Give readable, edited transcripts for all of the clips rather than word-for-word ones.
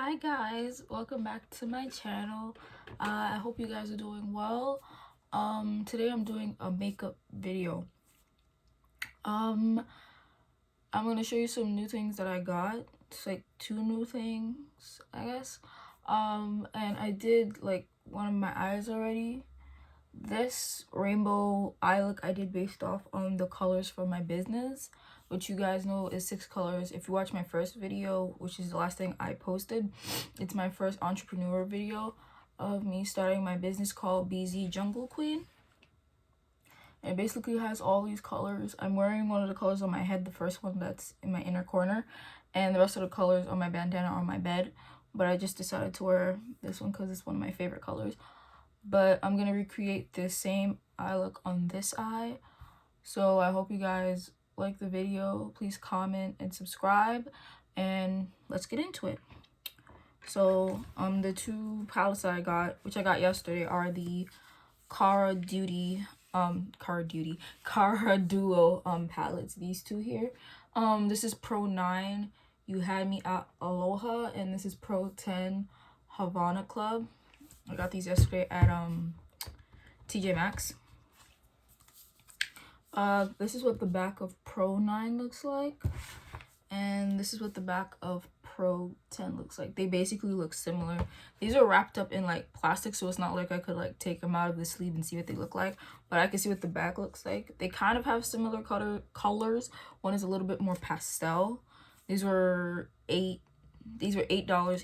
Hi guys, welcome back to my channel. I hope you guys are doing well. Today I'm doing a makeup video. I'm gonna show you some new things that I got. It's like 2 new things, I guess. And I did like one of my eyes already. This rainbow eye look I did based off on the colors for my business, which you guys know is 6 colors. If you watch my first video, which is the last thing I posted, it's my first entrepreneur video of me starting my business called BZ Jungle Queen. It basically has all these colors. I'm wearing one of the colors on my head, the first one that's in my inner corner, and the rest of the colors on my bandana are on my bed. But I just decided to wear this one because it's one of my favorite colors. But I'm gonna recreate the same eye look on this eye. So I hope you guys like the video. Please comment and subscribe, and let's get into it. So the 2 palettes that I got, which I got yesterday, are the Cara Duo palettes. These 2 here. This is Pro 9 You Had Me at Aloha, and this is Pro 10 Havana Club. I got these yesterday at Tjmaxx. This is what the back of Pro 9 looks like, and this is what the back of Pro 10 looks like. They basically look similar. These are wrapped up in like plastic, so it's not like I could like take them out of the sleeve and see what they look like, but I can see what the back looks like. They kind of have similar colors. One is a little bit more pastel. These were $8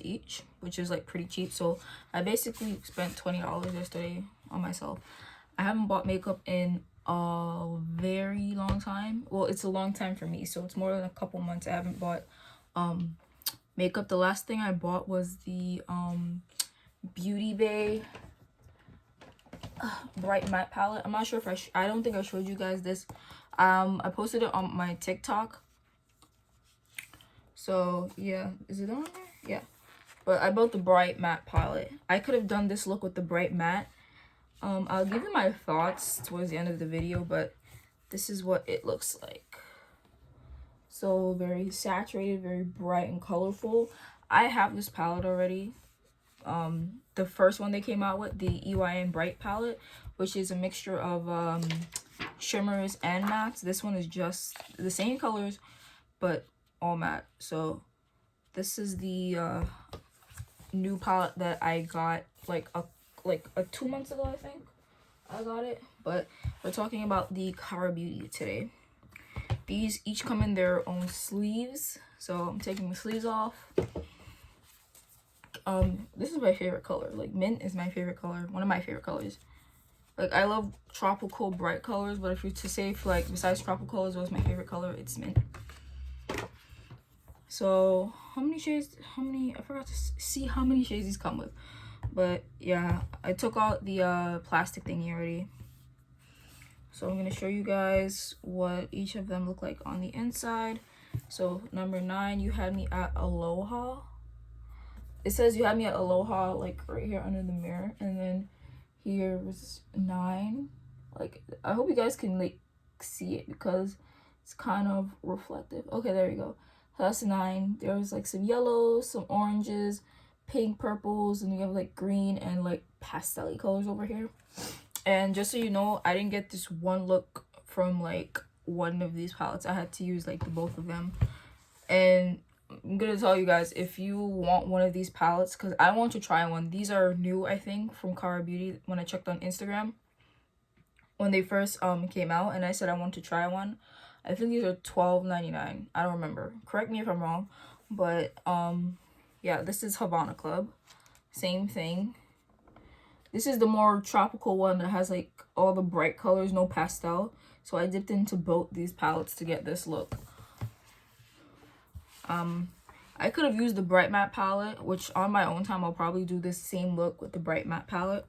each, which is like pretty cheap. So I basically spent $20 yesterday on myself. I haven't bought makeup in a very long time. Well, it's a long time for me, so it's more than a couple months I haven't bought makeup. The last thing I bought was the Beauty Bay Bright Matte palette. I'm not sure if I don't think I showed you guys this. I posted it on my TikTok. So yeah, is it on there? Yeah. But I bought the Bright Matte palette. I could have done this look with the Bright Matte. I'll give you my thoughts towards the end of the video, but this is what it looks like. So very saturated, very bright and colorful. I have this palette already. The first one they came out with, the EYN Bright palette, which is a mixture of shimmers and mattes. This one is just the same colors, but all matte. So this is the new palette that I got like 2 months ago, I think I got it. But we're talking about the Cara Beauty today. These each come in their own sleeves, so I'm taking the sleeves off. This is my favorite color. Like mint is my favorite color, one of my favorite colors. Like I love tropical bright colors, but if you're to say for like besides tropical colors, what's my favorite color, it's mint. So how many shades, I forgot to see how many shades these come with. But yeah, I took out the plastic thingy already. So I'm going to show you guys what each of them look like on the inside. So number 9, You Had Me at Aloha. It says You Had Me at Aloha like right here under the mirror. And then here was 9. Like I hope you guys can like see it because it's kind of reflective. Okay, there you go. That's 9. There was like some yellows, some oranges, pink, purples, and we have like green and like pastel colors over here. And just so you know, I didn't get this one look from like one of these palettes. I had to use like the both of them. And I'm gonna tell you guys, if you want one of these palettes, because I want to try one. These are new, I think, from Cara Beauty when I checked on Instagram when they first came out, and I said I want to try one. I think these are $12.99. I don't remember, correct me if I'm wrong, but yeah, this is Havana Club, same thing. This is the more tropical one that has like all the bright colors, no pastel. So I dipped into both these palettes to get this look. I could have used the Bright Matte palette, which on my own time I'll probably do this same look with the Bright Matte palette.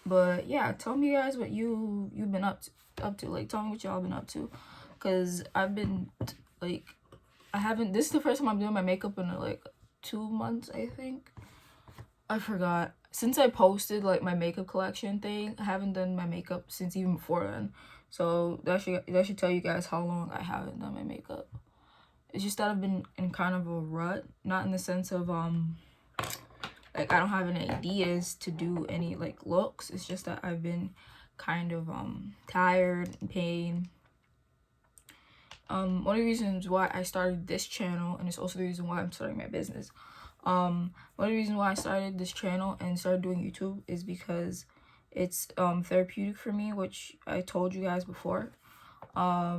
But yeah, tell me guys what you've been up to. Like tell me what y'all been up to, because I've been like this is the first time I'm doing my makeup in like 2 months, I think. I forgot. Since I posted like my makeup collection thing, I haven't done my makeup since even before then. So that should tell you guys how long I haven't done my makeup. It's just that I've been in kind of a rut, not in the sense of like I don't have any ideas to do any like looks. It's just that I've been kind of tired, in pain. One of the reasons why I started this channel, and it's also the reason why I'm starting my business. One of the reasons why I started this channel and started doing YouTube is because it's therapeutic for me, which I told you guys before. I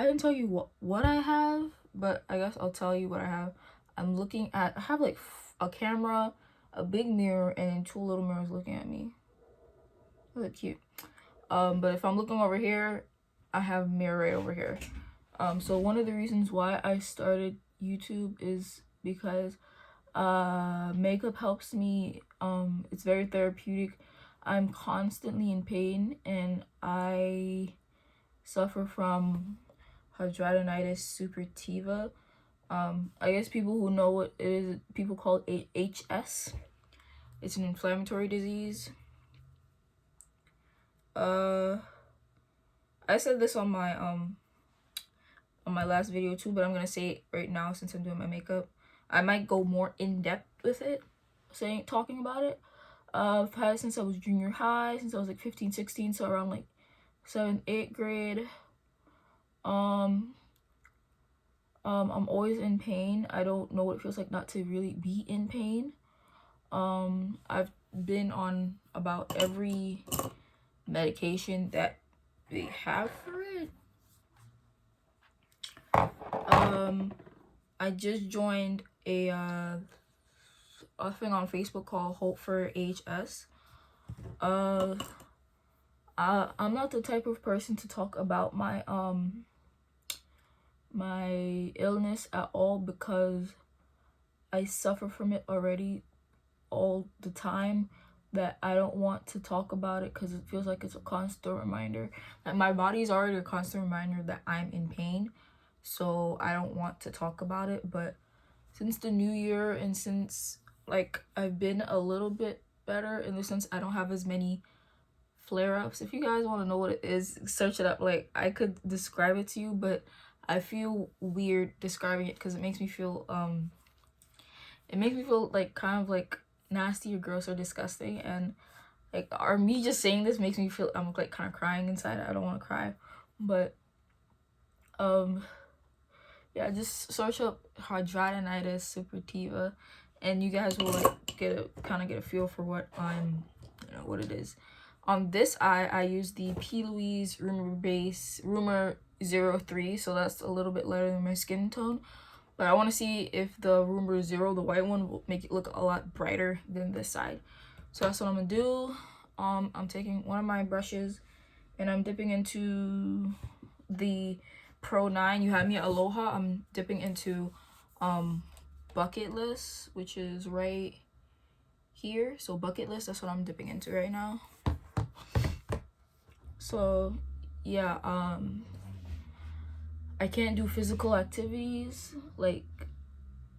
didn't tell you what I have, but I guess I'll tell you what I have. I have like a camera, a big mirror, and 2 little mirrors looking at me. They look cute. But if I'm looking over here, I have a mirror right over here. So one of the reasons why I started YouTube is because makeup helps me. It's very therapeutic. I'm constantly in pain, and I suffer from hidradenitis suppurativa. I guess people who know what it is, people call it HS. It's an inflammatory disease. I said this on my last video too, but I'm gonna say it right now since I'm doing my makeup. I might go more in depth with it, talking about it. I've had it since I was junior high, since I was like 15, 16, so around like 7th, 8th grade. I'm always in pain. I don't know what it feels like not to really be in pain. I've been on about every medication that they have for it. I just joined a thing on Facebook called Hope for HS. I'm not the type of person to talk about my my illness at all, because I suffer from it already all the time, that I don't want to talk about it because it feels like it's a constant reminder. Like my body's already a constant reminder that I'm in pain, so I don't want to talk about it. But since the new year, and since like I've been a little bit better in the sense I don't have as many flare-ups. If you guys want to know what it is, search it up. Like I could describe it to you, but I feel weird describing it because it makes me feel like kind of like nasty or gross or disgusting, and like me just saying this makes me feel I'm like kind of crying inside. I don't want to cry, but yeah, just search up hidradenitis suppurativa and you guys will like get a feel for what what it is. On this eye, I use the P. Louise Rumor 03, so that's a little bit lighter than my skin tone. But I want to see if the Rumor 0, the white one, will make it look a lot brighter than this side. So that's what I'm going to do. I'm taking one of my brushes and I'm dipping into the Pro 9. You have me at Aloha. I'm dipping into Bucket List, which is right here. So Bucket List, that's what I'm dipping into right now. So yeah, I can't do physical activities like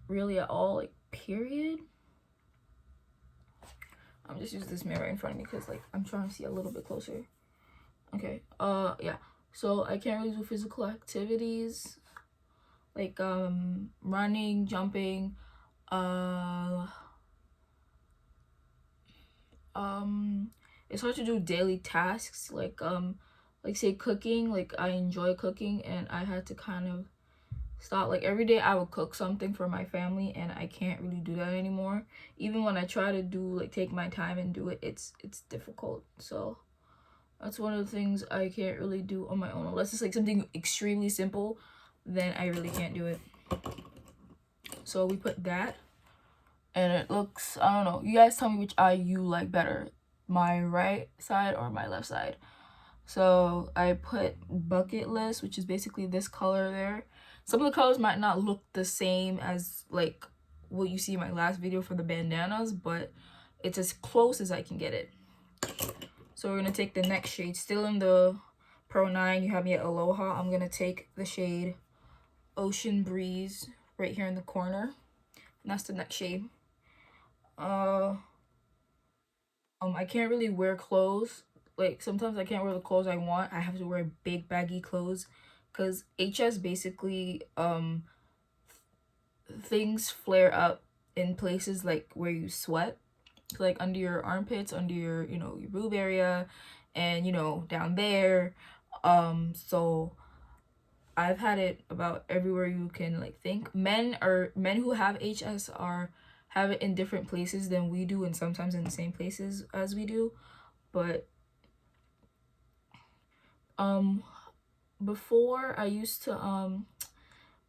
really at all, like period. I'm just using this mirror right in front of me because like I'm trying to see a little bit closer. Okay, yeah, so I can't really do physical activities like running, jumping, it's hard to do daily tasks like say cooking. Like I enjoy cooking and I had to kind of stop. Like every day I would cook something for my family and I can't really do that anymore. Even when I try to do like take my time and do it, it's difficult. So that's one of the things I can't really do on my own. Unless it's like something extremely simple, then I really can't do it. So we put that and it looks, I don't know, you guys tell me which eye you like better, my right side or my left side. So I put Bucket List, which is basically this color there. Some of the colors might not look the same as like what you see in my last video for the bandanas, but it's as close as I can get it. So we're gonna take the next shade, still in the Pro 9. You have me at Aloha. I'm gonna take the shade Ocean Breeze right here in the corner, and that's the next shade. I can't really wear clothes. Like sometimes I can't wear the clothes I want. I have to wear big baggy clothes because HS basically things flare up in places like where you sweat, like under your armpits, under your, you know, your boob area, and, you know, down there. So I've had it about everywhere you can like think. Men who have HS have it in different places than we do, and sometimes in the same places as we do. But before, I used to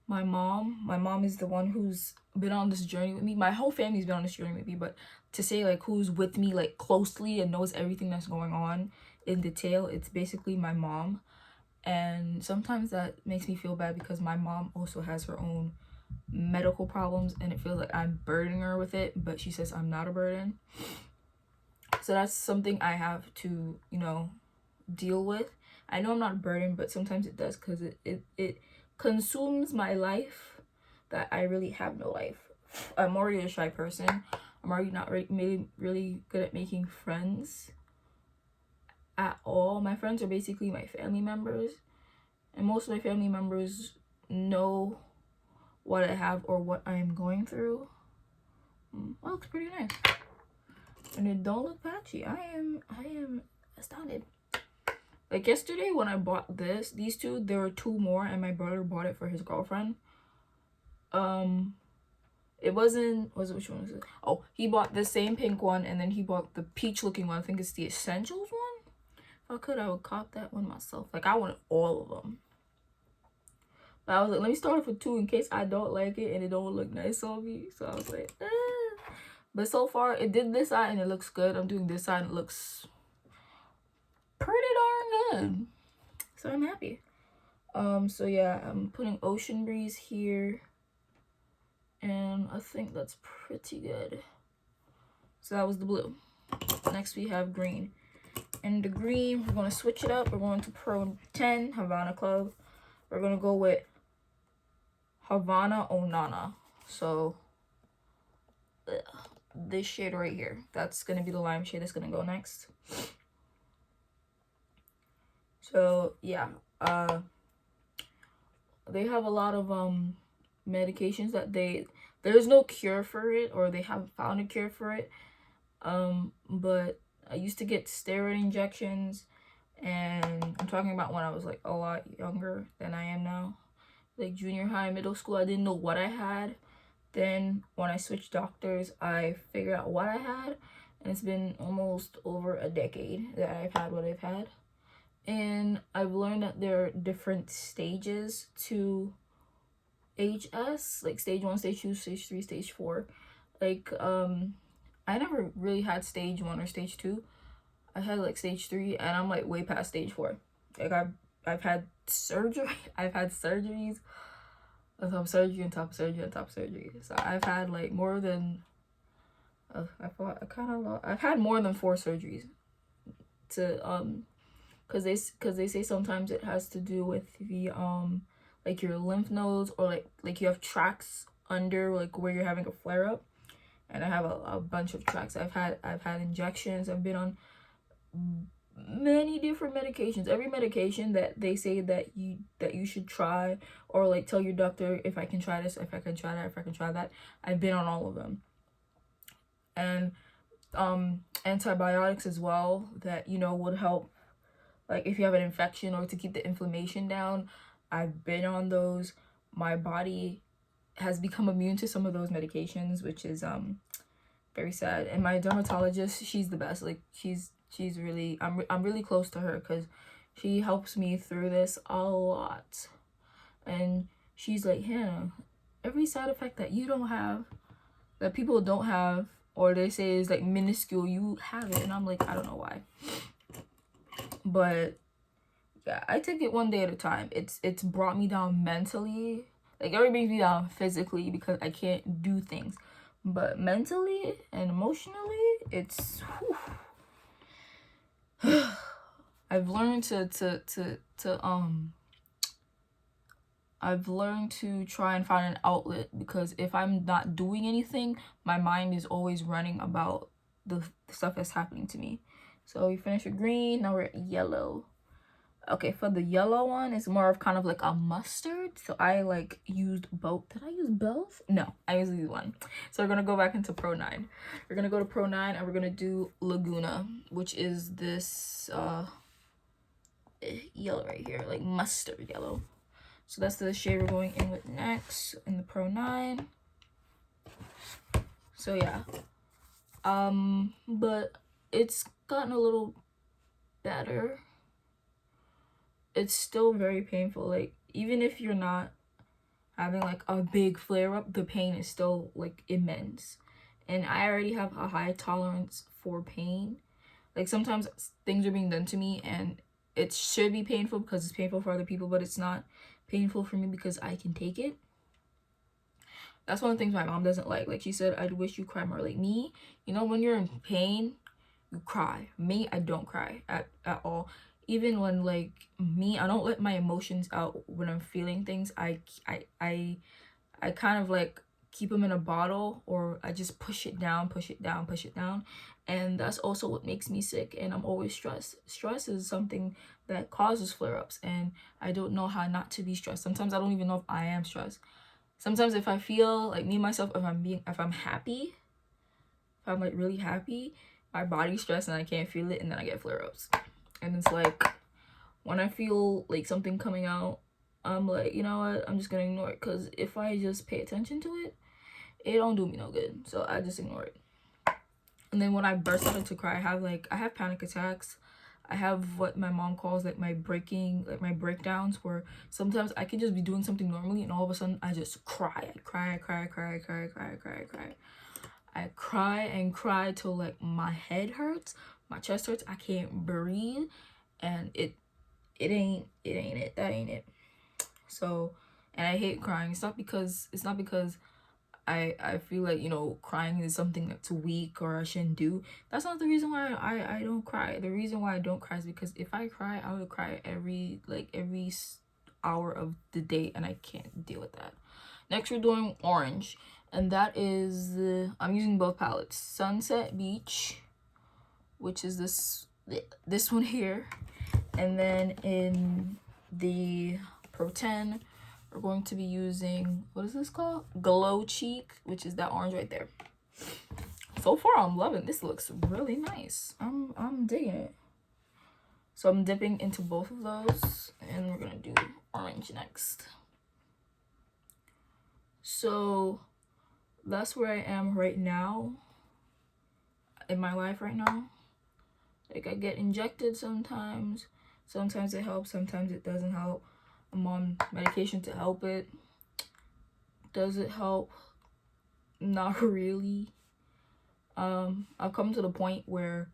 my mom is the one who's been on this journey with me. My whole family's been on this journey with me, but to say like who's with me like closely and knows everything that's going on in detail, it's basically my mom. And sometimes that makes me feel bad because my mom also has her own medical problems, and it feels like I'm burdening her with it, but she says I'm not a burden. So that's something I have to, you know, deal with. I know I'm not a burden, but sometimes it does, because it consumes my life that I really have no life. I'm already a shy person. I'm already not really good at making friends at all. My friends are basically my family members, and most of my family members know what I have or what I am going through. Well, looks pretty nice, and it don't look patchy. I am astounded. Like yesterday when I bought these two, there were two more, and my brother bought it for his girlfriend. It wasn't, which one was it? Oh, he bought the same pink one, and then he bought the peach looking one. I think it's the essentials one. If I could, I would cop that one myself. Like, I wanted all of them. But I was like, let me start off with two in case I don't like it and it don't look nice on me. So I was like, eh. But so far, it did this side and it looks good. I'm doing this side and it looks pretty darn good. So I'm happy. So yeah, I'm putting Ocean Breeze here. And I think that's pretty good. So that was the blue. Next we have green. And the green, we're going to switch it up. We're going to Pro 10 Havana Club. We're going to go with Havana Onana. So this shade right here, that's going to be the lime shade that's going to go next. So yeah, they have a lot of medications that there's no cure for it, or they haven't found a cure for it. But I used to get steroid injections, and I'm talking about when I was like a lot younger than I am now, like junior high, middle school. I didn't know what I had. Then when I switched doctors, I figured out what I had, and it's been almost over a decade that I've had what I've had. And I've learned that there are different stages to HS, like stage 1, stage 2, stage 3, stage 4. Like I never really had stage 1 or stage 2. I had like stage 3, and I'm like way past stage 4. Like I've had surgery. I've had surgeries on top of surgery on top of surgery on top of surgery. So I've had like more than I've had more than 4 surgeries to because they say sometimes it has to do with the like your lymph nodes, or like you have tracts under like where you're having a flare up. And I have a bunch of tracks. I've had injections. I've been on many different medications. Every medication that they say that you should try, or like tell your doctor if I can try this, if I can try that, if I can try that. I've been on all of them. And antibiotics as well, that, you know, would help like if you have an infection or to keep the inflammation down. I've been on those. My body has become immune to some of those medications, which is very sad. And my dermatologist, she's the best. Like she's really, I'm really close to her, because she helps me through this a lot. And she's like, Hannah, every side effect that you don't have, that people don't have, or they say is like minuscule, you have it. And I'm like, I don't know why. But yeah, I take it one day at a time. It's brought me down mentally. Like, it already brings me down physically because I can't do things. But mentally and emotionally, it's I've learned I've learned to try and find an outlet, because if I'm not doing anything, my mind is always running about the stuff that's happening to me. So we finished with green, now we're at yellow. Okay, for the yellow one, it's more of kind of like a mustard. So I like used both. Did I use both? No, I used one. So we're gonna go back into Pro 9. We're gonna go to Pro 9 and we're gonna do Laguna, which is this yellow right here, like mustard yellow. So that's the shade we're going in with next in the Pro 9. So yeah. But it's gotten a little better. It's still very painful. Like, even if you're not having like a big flare up, the pain is still like immense. And I already have a high tolerance for pain. Like, sometimes things are being done to me and it should be painful because it's painful for other people, but it's not painful for me because I can take it. That's one of the things my mom doesn't like. Like, she said, I'd wish you cry more. Like me, you know, when you're in pain, you cry. Me, I don't cry at all. Even when like me, I don't let my emotions out when I'm feeling things. I kind of like keep them in a bottle, or I just push it down, and that's also what makes me sick. And I'm always stressed. Stress is something that causes flare-ups, and I don't know how not to be stressed. Sometimes I don't even know if I am stressed. Sometimes if I feel like me myself, if I'm happy, if I'm like really happy, my body's stressed and I can't feel it, and then I get flare-ups. And it's like, when I feel like something coming out, I'm like, you know what, I'm just gonna ignore it, because if I just pay attention to it, it don't do me no good. So I just ignore it. And then when I burst out into cry, I have panic attacks. I have what my mom calls like my breakdowns, where sometimes I could just be doing something normally and all of a sudden I just cry. I cry and cry till like my head hurts, my chest hurts, I can't breathe, and it ain't it. That ain't it. So, and I hate crying. It's not because I feel like, you know, crying is something that's weak or I shouldn't do. That's not the reason why I don't cry. The reason why I don't cry is because if I cry, I would cry every hour of the day, and I can't deal with that. Next, we're doing orange, and that is I'm using both palettes. Sunset Beach, which is this one here, and then in the Pro 10, we're going to be using, what is this called? Glow Cheek, which is that orange right there. So far, I'm loving this. Looks really nice. I'm digging it. So I'm dipping into both of those, and we're gonna do orange next. So that's where I am right now in my life right now. Like, I get injected sometimes. Sometimes it helps, sometimes it doesn't help. I'm on medication to help it. Does it help? Not really. I've come to the point where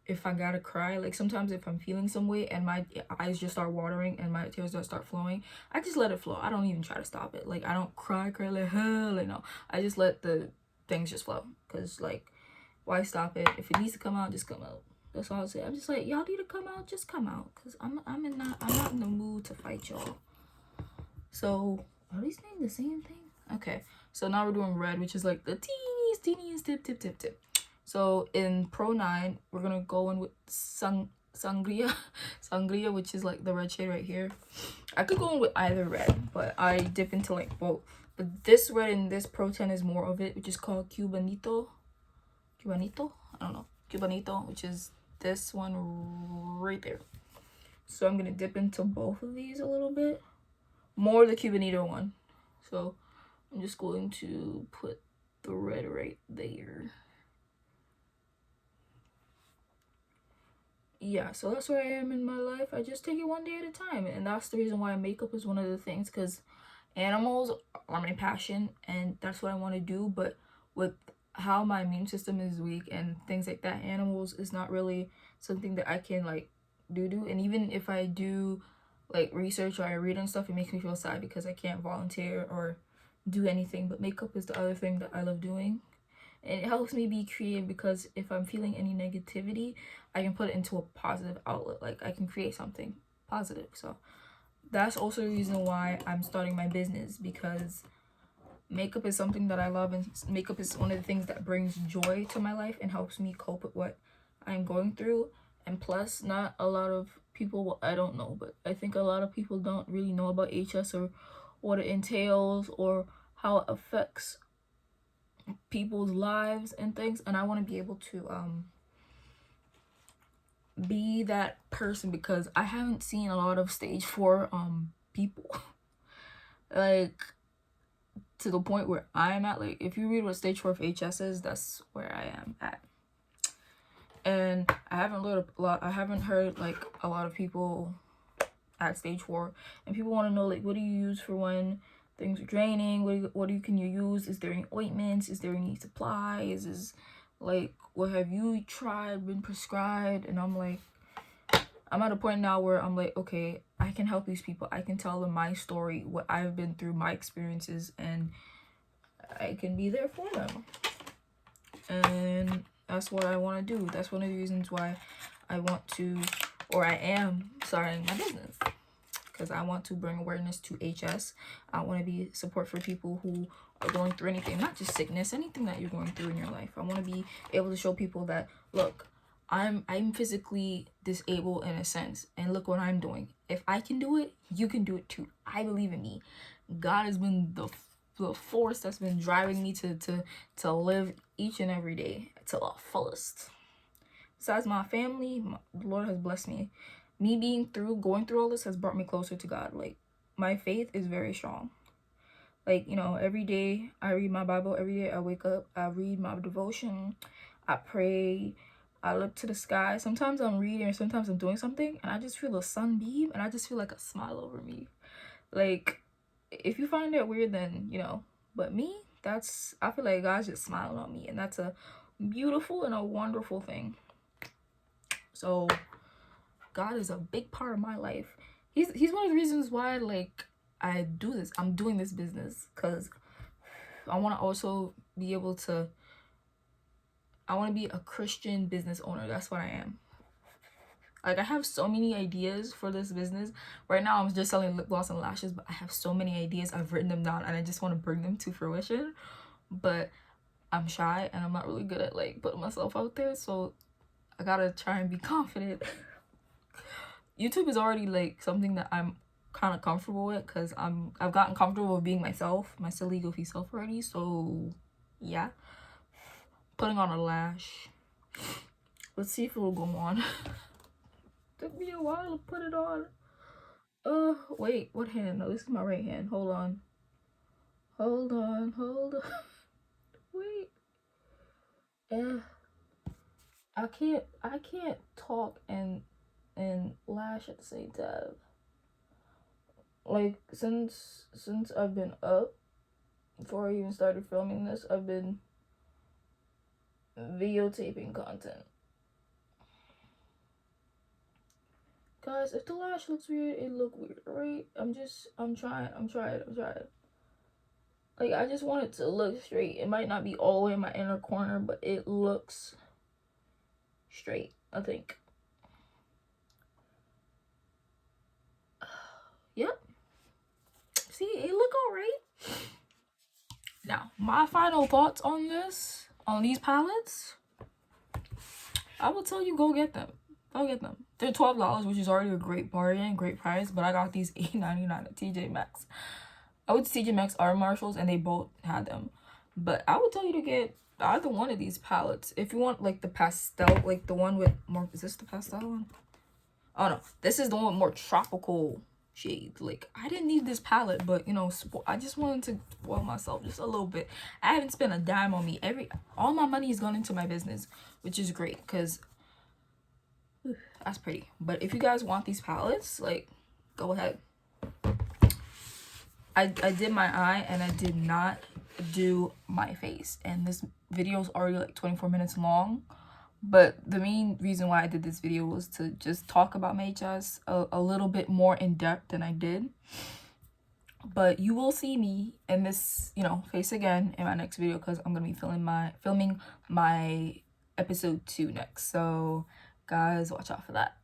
if I gotta cry, like sometimes if I'm feeling some way and my eyes just start watering and my tears just start flowing, I just let it flow. I don't even try to stop it. Like, I don't cry like, huh, like, no. I just let the things just flow, because like, why stop it? If it needs to come out, just come out. That's all I'll say. I'm just like, y'all need to come out, just come out, because I'm not in the mood to fight y'all. So are these named the same thing? Okay, so now we're doing red, which is like the teeniest tip. So in Pro 9, we're gonna go in with sangria, which is like the red shade right here. I could go in with either red, but I dip into like both. But this red in this Pro 10 is more of it, which is called Cubanito. I don't know. Cubanito, which is this one right there. So I'm gonna dip into both of these a little bit. More the Cubanito one. So I'm just going to put the red right there. Yeah, so that's where I am in my life. I just take it one day at a time. And that's the reason why makeup is one of the things, because animals are my passion and that's what I want to do. But with how my immune system is weak and things like that, animals is not really something that I can like do. And even if I do like research or I read on stuff, it makes me feel sad because I can't volunteer or do anything. But makeup is the other thing that I love doing, and it helps me be creative, because if I'm feeling any negativity, I can put it into a positive outlet. Like, I can create something positive. So that's also the reason why I'm starting my business, because makeup is something that I love, and makeup is one of the things that brings joy to my life and helps me cope with what I'm going through. And plus, not a lot of people, well, I don't know, but I think a lot of people don't really know about HS or what it entails or how it affects people's lives and things. And I want to be able to be that person, because I haven't seen a lot of stage 4 people like to the point where I'm at. Like, if you read what stage 4 of HS is, that's where I am at. And I haven't heard like a lot of people at stage 4, and people want to know, like, what do you use for when things are draining? Can you use? Is there any ointments? Is there any supplies? Is like, what have you tried, been prescribed? And I'm like, I'm at a point now where I'm like, okay, I can help these people. I can tell them my story, what I've been through, my experiences, and I can be there for them. And that's what I want to do. That's one of the reasons why I am starting my business, because I want to bring awareness to HS. I want to be support for people who are going through anything, not just sickness, anything that you're going through in your life. I want to be able to show people that, look, I'm physically disabled in a sense, and look what I'm doing. If I can do it, you can do it too. I believe in me. God has been the force that's been driving me to live each and every day to the fullest. Besides my family, the Lord has blessed me. Me going through all this has brought me closer to God. Like, my faith is very strong. Like, you know, every day I read my Bible. Every day I wake up, I read my devotion, I pray, I look to the sky. Sometimes I'm reading or sometimes I'm doing something and I just feel a sunbeam and I just feel like a smile over me. Like, if you find it weird, then, you know, but me, I feel like God's just smiling on me, and that's a beautiful and a wonderful thing. So God is a big part of my life. He's one of the reasons why, like, I do this. I'm doing this business because I want to also be able to, I want to be a Christian business owner. That's what I am. Like, I have so many ideas for this business. Right now, I'm just selling lip gloss and lashes, but I have so many ideas. I've written them down, and I just want to bring them to fruition. But I'm shy, and I'm not really good at, like, putting myself out there, so I gotta try and be confident. YouTube is already, like, something that I'm kind of comfortable with, because I've gotten comfortable with being myself, my silly, goofy self already, so, yeah. Putting on a lash. Let's see if it will go on. Took me a while to put it on. Wait, what hand? No, this is my right hand. Hold on. Wait. I can't talk and lash at the same time. Like, since I've been up, before I even started filming this, I've been videotaping content. Guys, if the lash looks weird, it look weird, right? I'm trying. Like, I just want it to look straight. It might not be all the way in my inner corner, but it looks straight, I think. Yep. See, it look alright. Now, my final thoughts on these palettes, I will tell you, go get them. Go get them. They're $12, which is already a great bargain, great price, but I got these $8.99 at Tjmaxx. I went to Tjmaxx or Marshalls, and they both had them. But I would tell you to get either one of these palettes. If you want, like, the pastel, like the one with more, is this the pastel one? Oh no, this is the one with more tropical shades. Like, I didn't need this palette, but, you know, I just wanted to spoil myself just a little bit. I haven't spent a dime on me. All my money has gone into my business, which is great, because that's pretty. But if you guys want these palettes, like, go ahead. I did my eye and I did not do my face, and this video is already like 24 minutes long. But the main reason why I did this video was to just talk about my HS a little bit more in depth than I did. But you will see me in this, you know, face again in my next video, because I'm gonna be filming my episode 2 next. So guys, watch out for that.